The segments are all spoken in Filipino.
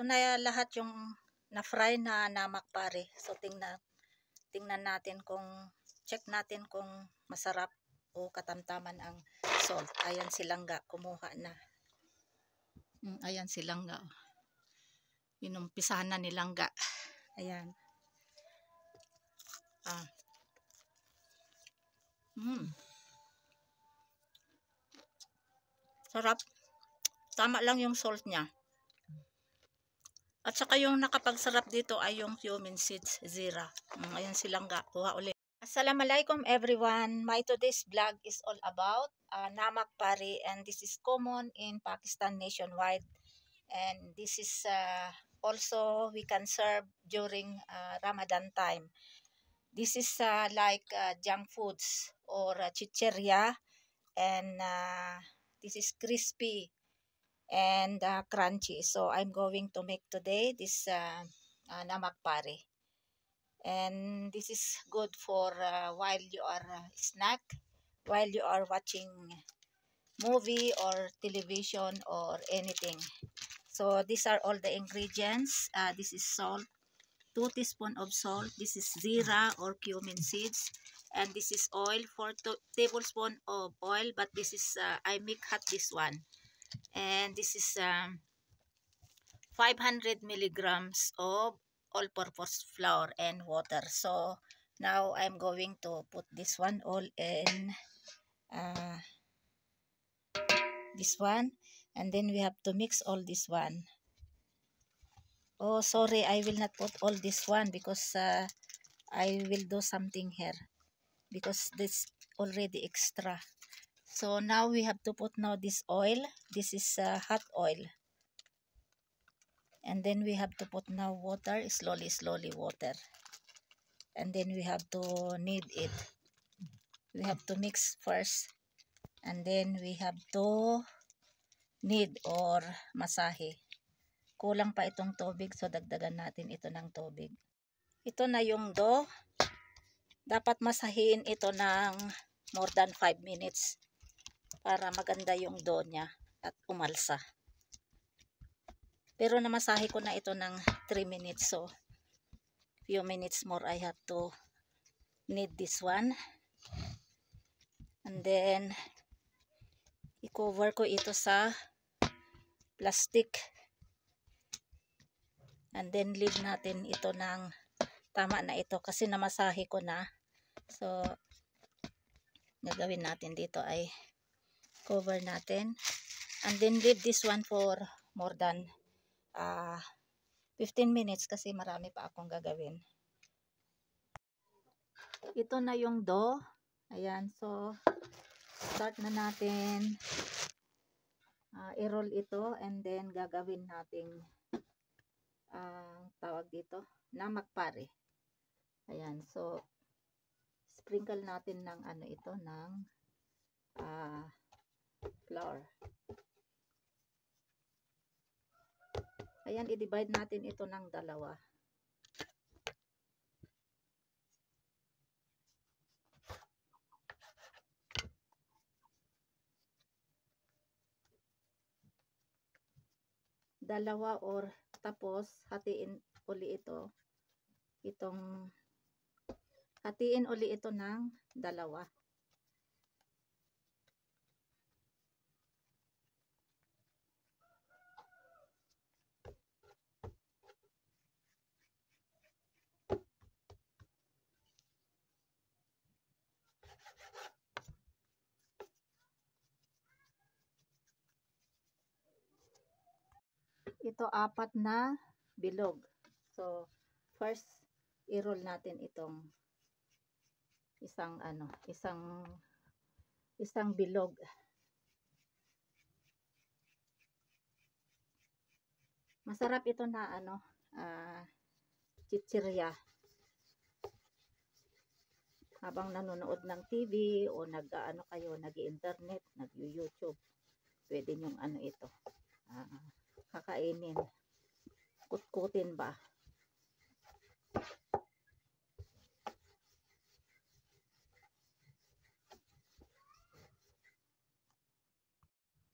na lahat yung na-fry na namak pare. So tingnan natin check natin kung masarap o katamtaman ang salt. Ayan si Langga, kumuha na. Ayan si Langga. Inumpisahan na ni Langga. Ayan. Sarap. Tama lang yung salt niya. At saka yung nakapagsarap dito ay yung cumin seeds, zira. Ayan si Langga, kuha ulit. Assalamualaikum everyone. My today's vlog is all about namak pari, and this is common in Pakistan nationwide. And this is also we can serve during Ramadan time. This is like junk foods or chicheria, and this is crispy and crunchy. So I'm going to make today this namak pari, and this is good for while you are snack, while you are watching movie or television or anything. So these are all the ingredients. This is salt, 2 teaspoons of salt. This is zira or cumin seeds, and this is oil, 4 tablespoons of oil, but this is I make hot this one. And this is 500 milligrams of all-purpose flour and water. So now I'm going to put this one all in this one, and then we have to mix all this one. Oh, sorry, I will not put all this one because I will do something here because this already extra. So now we have to put now this oil. This is hot oil. And then we have to put now water, slowly water. And then we have to knead it. We have to mix first. And then we have to knead or masahe. Kulang pa itong tubig, so dagdagan natin ito ng tubig. Ito na yung dough. Dapat masahin ito ng more than 5 minutes para maganda yung dough niya at umalsa. Pero namasahe ko na ito ng 3 minutes, so few minutes more I have to knead this one. And then i-cover ko ito sa plastic. And then leave natin ito ng tama na ito kasi namasahe ko na. So gagawin natin dito ay cover natin. And then leave this one for more than 15 minutes kasi marami pa akong gagawin. Ito na yung dough. Ayan, so start na natin i-roll ito, and then gagawin nating tawag dito, namak pari. Ayan, so sprinkle natin ng ano ito, ng flour. Ayan, i-divide natin ito ng dalawa. Dalawa, or tapos hatiin uli ito. Hatiin uli ito ng dalawa. Ito 4 na bilog. So first i-roll natin itong isang bilog. Masarap ito na chichirya. Habang nanonood ng TV o nag-internet, nag-YouTube, pwede nyong ito. Kakainin. Kutkutin ba?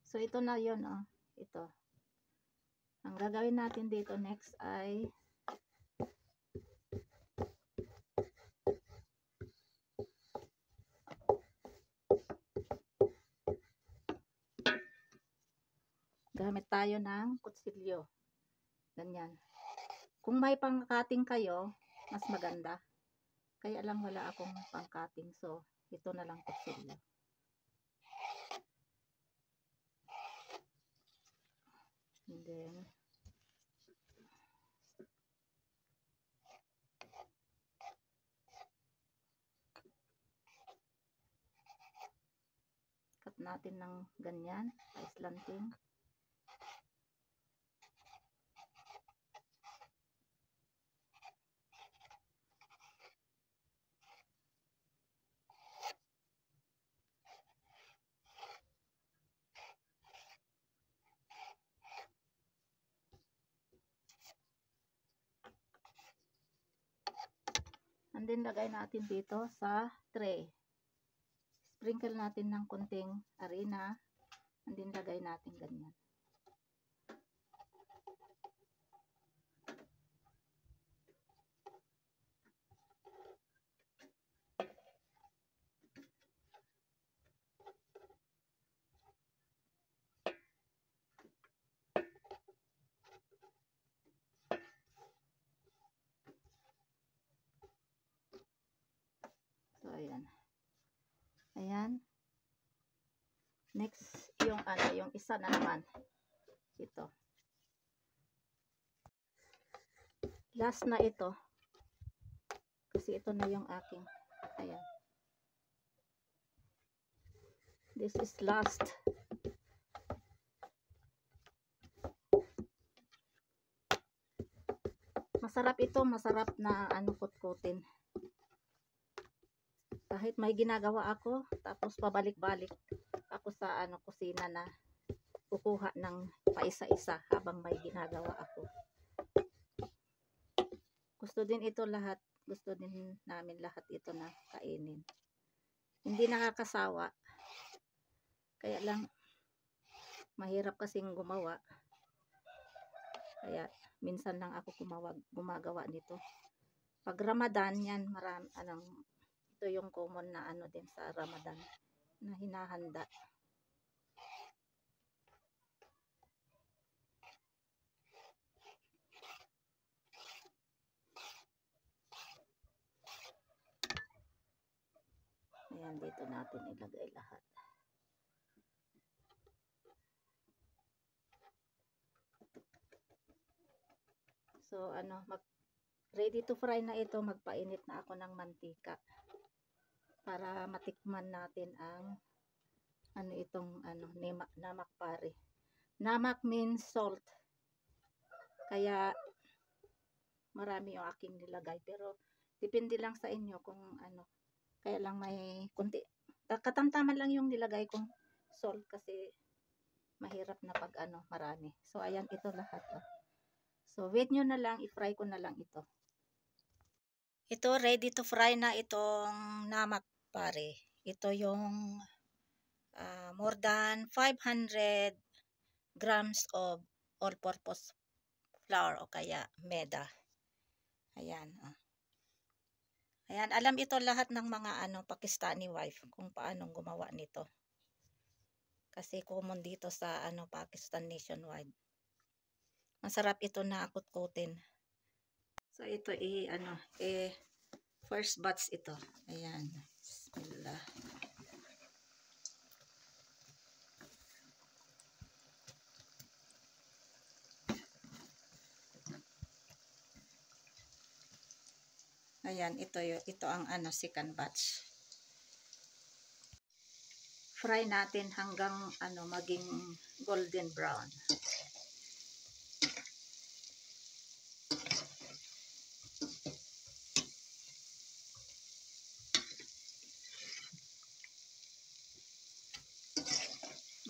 So ito na 'yon, ito. Ang gagawin natin dito next ay gamit tayo ng kutsilyo. Ganyan. Kung may pang-cutting kayo, mas maganda. Kaya lang wala akong pang-cutting. So, ito na lang kutsilyo. And then, cut natin ng ganyan, pa-slanting. And then, lagay natin dito sa tray. Sprinkle natin ng konting arena. And then, lagay natin ganyan. So, ayan. Ayan. Next, yung isa na naman. Ito. Last na ito. Kasi ito na yung aking. Ayan. This is last. Masarap ito. Masarap na kutkutin. Kahit may ginagawa ako, tapos pabalik-balik ako sa kusina na kukuha ng paisa-isa habang may ginagawa ako. Gusto din ito lahat. Gusto din namin lahat ito na kainin. Hindi nakakasawa. Kaya lang, mahirap kasing gumawa. Kaya, minsan lang ako gumagawa nito. Pag Ramadan, yan, ito yung common na din sa Ramadan na hinahanda. Ayan, dito natin ilagay lahat. So, ready to fry na ito. Magpainit na ako ng mantika. Para matikman natin ang namak pare. Namak means salt. Kaya, marami yung aking nilagay. Pero, depende lang sa inyo kung Kaya lang may kunti. Katamtaman lang yung nilagay kong salt kasi mahirap na pag marami. So, ayan, ito lahat. So, wait nyo na lang. I-fry ko na lang ito. Ito, ready to fry na itong namak pare. Ito yung more than 500 grams of all-purpose flour o kaya meda. Ayan. Ayan, alam ito lahat ng mga Pakistani wife kung paano gumawa nito. Kasi common dito sa Pakistan nationwide. Masarap ito na kutkutin. So ito first batch ito. Ayan. Bismillah. Ayan, ito ang second batch. Fry natin hanggang maging golden brown.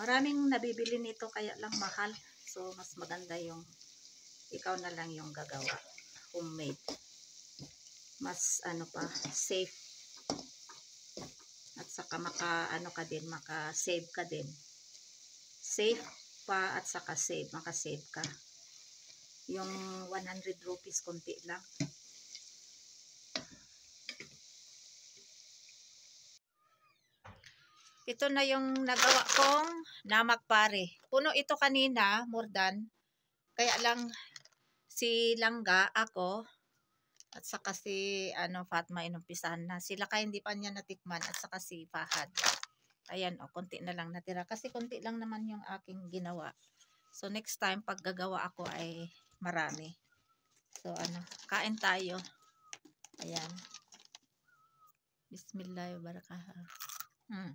Maraming nabibili nito kaya lang mahal. So, mas maganda yung ikaw na lang yung gagawa. Homemade. Mas safe. At saka maka-save ka din. Safe pa at saka maka-save ka. Yung 100 rupees, konti lang. Ito na yung nagawa kong namak pare. Puno ito kanina, more than. Kaya lang si Langga, ako, at saka si Fatma inumpisahan na. Sila kaya hindi pa niya natikman at saka si Fahad. Ayan konti na lang natira. Kasi konti lang naman yung aking ginawa. So next time pag gagawa ako ay marami. So kain tayo. Ayan. Bismillahirrahmanirrahim.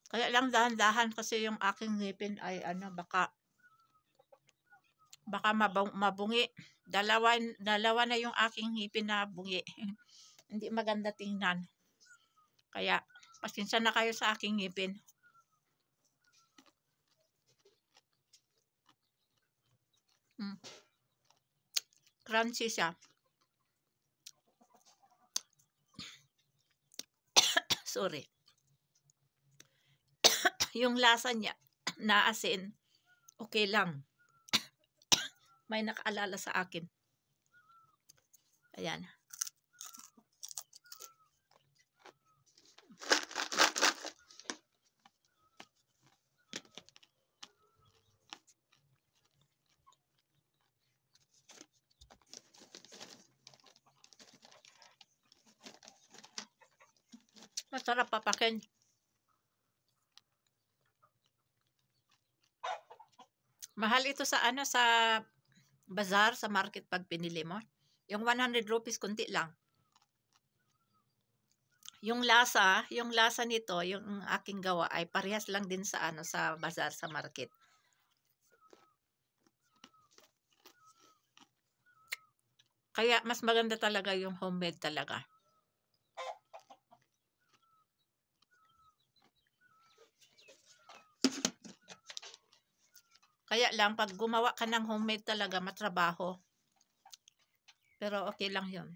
Kaya lang dahan-dahan kasi yung aking ngipin ay baka mabungi. Dalawa na yung aking ngipin na bungi. Hindi maganda tingnan. Kaya pasensya na kayo sa aking ngipin. Crunchy siya. Sorry. Yung lasa niya na asin, okay lang. May nakaalala sa akin. Ayan. Masarap papakin. Mahal ito sa sa bazaar, sa market pag pinili mo. Yung 100 rupees kunti lang. Yung lasa nito, yung aking gawa ay parehas lang din sa sa bazaar, sa market. Kaya mas maganda talaga yung homemade talaga. Kaya lang, pag gumawa ka ng homemade talaga, matrabaho. Pero okay lang yun.